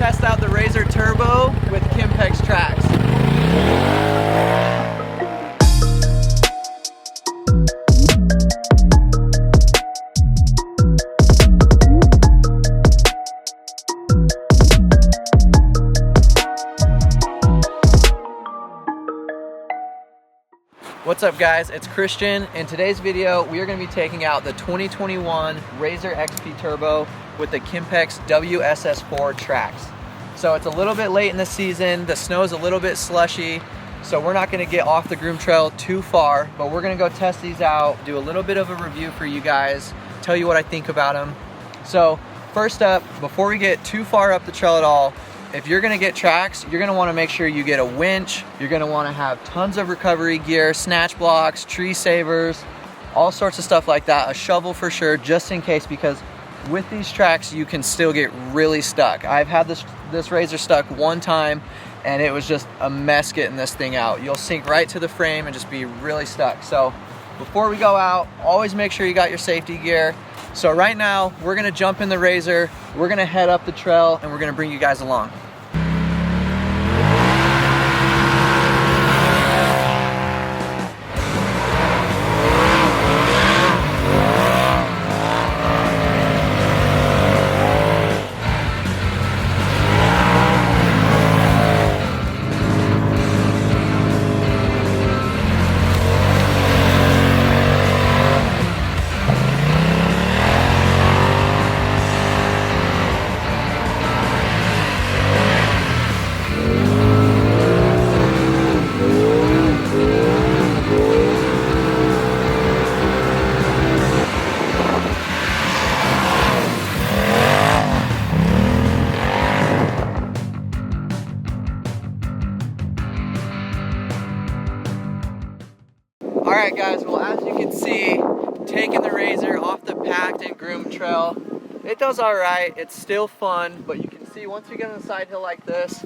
test out the RZR Turbo with Kimpex tracks. What's up guys, it's Christian. In today's video, we are going to be taking out the 2021 RZR XP Turbo with the Kimpex WSS4 tracks. So it's a little bit late in the season, the snow is a little bit slushy, so we're not going to get off the Groomed trail too far, but we're going to go test these out, do a little bit of a review for you guys, tell you what I think about them. So first up, before we get too far up the trail at all, if you're gonna get tracks, you're gonna wanna make sure you get a winch, you're gonna wanna have tons of recovery gear, snatch blocks, tree savers, all sorts of stuff like that, a shovel for sure, just in case, because with these tracks, you can still get really stuck. I've had this RZR stuck one time, and it was just a mess getting this thing out. You'll sink right to the frame and just be really stuck. So before we go out, always make sure you got your safety gear. So right now, we're gonna jump in the RZR, we're gonna head up the trail, and we're gonna bring you guys along. Alright guys, well as you can see, taking the RZR off the packed and groomed trail, it does alright, it's still fun, but you can see once we get on a side hill like this,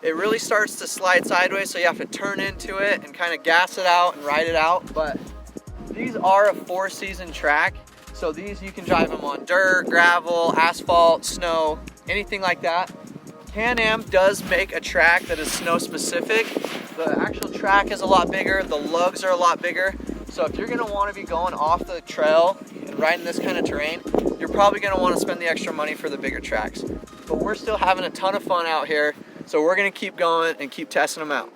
it really starts to slide sideways, so you have to turn into it and kind of gas it out and ride it out. But these are a 4-season track, so these you can drive them on dirt, gravel, asphalt, snow, anything like that. Can-Am does make a track that is snow specific. The actual track is a lot bigger, the lugs are a lot bigger. So if you're gonna wanna be going off the trail and riding this kind of terrain, you're probably gonna wanna spend the extra money for the bigger tracks. But we're still having a ton of fun out here, so we're gonna keep going and keep testing them out.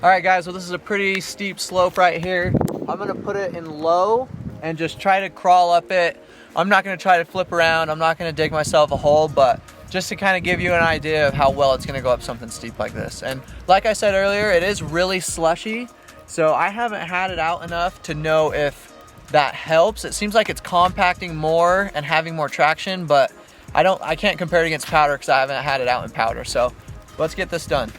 All right guys, well this is a pretty steep slope right here. I'm gonna put it in low and just try to crawl up it. I'm not gonna try to flip around, I'm not gonna dig myself a hole, but just to kind of give you an idea of how well it's gonna go up something steep like this. And like I said earlier, it is really slushy, so I haven't had it out enough to know if that helps. It seems like it's compacting more and having more traction, but I can't compare it against powder because I haven't had it out in powder. So let's get this done.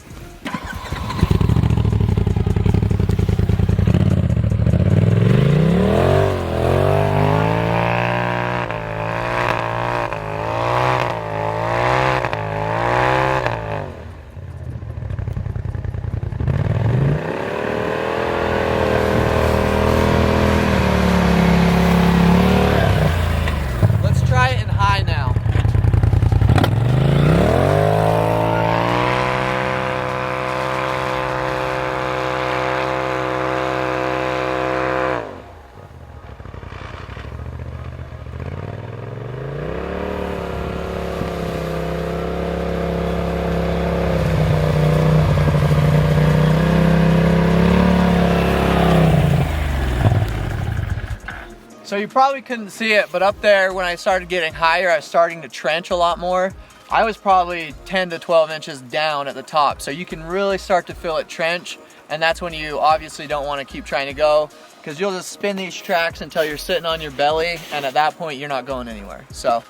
So you probably couldn't see it, but up there when I started getting higher, I was starting to trench a lot more. I was probably 10 to 12 inches down at the top. So you can really start to feel it trench. And that's when you obviously don't want to keep trying to go, because you'll just spin these tracks until you're sitting on your belly. And at that point, you're not going anywhere. So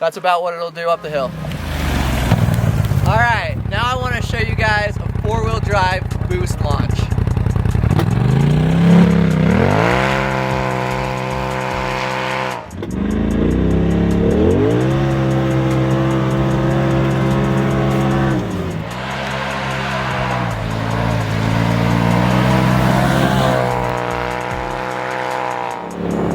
that's about what it'll do up the hill. All right, now I want to show you guys a 4-wheel drive boost launch.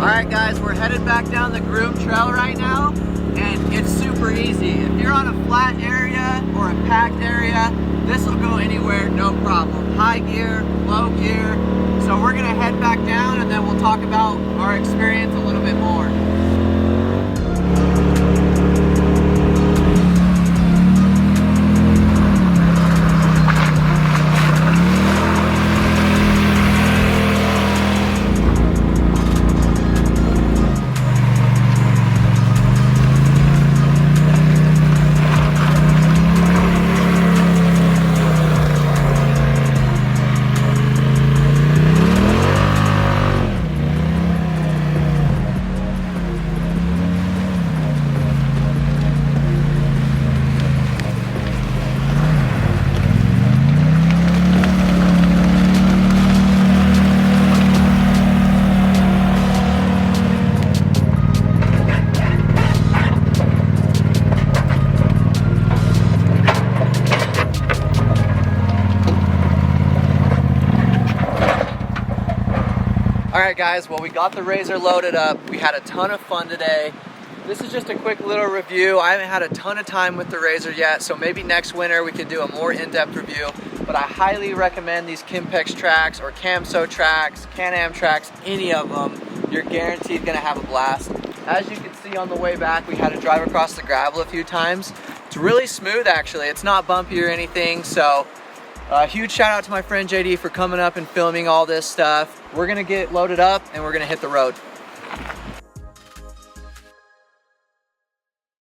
Alright guys, we're headed back down the Groomed trail right now, and it's super easy. If you're on a flat area or a packed area, this will go anywhere, no problem. High gear, low gear. So we're gonna head back down and then we'll talk about our experience a little bit more. Alright guys, well we got the RZR loaded up. We had a ton of fun today. This is just a quick little review. I haven't had a ton of time with the RZR yet, so maybe next winter we can do a more in-depth review. But I highly recommend these Kimpex tracks or Camso tracks, Can-Am tracks, any of them. You're guaranteed gonna have a blast. As you can see on the way back, we had to drive across the gravel a few times. It's really smooth actually. It's not bumpy or anything, so huge shout out to my friend JD for coming up and filming all this stuff. We're gonna get loaded up and we're gonna hit the road.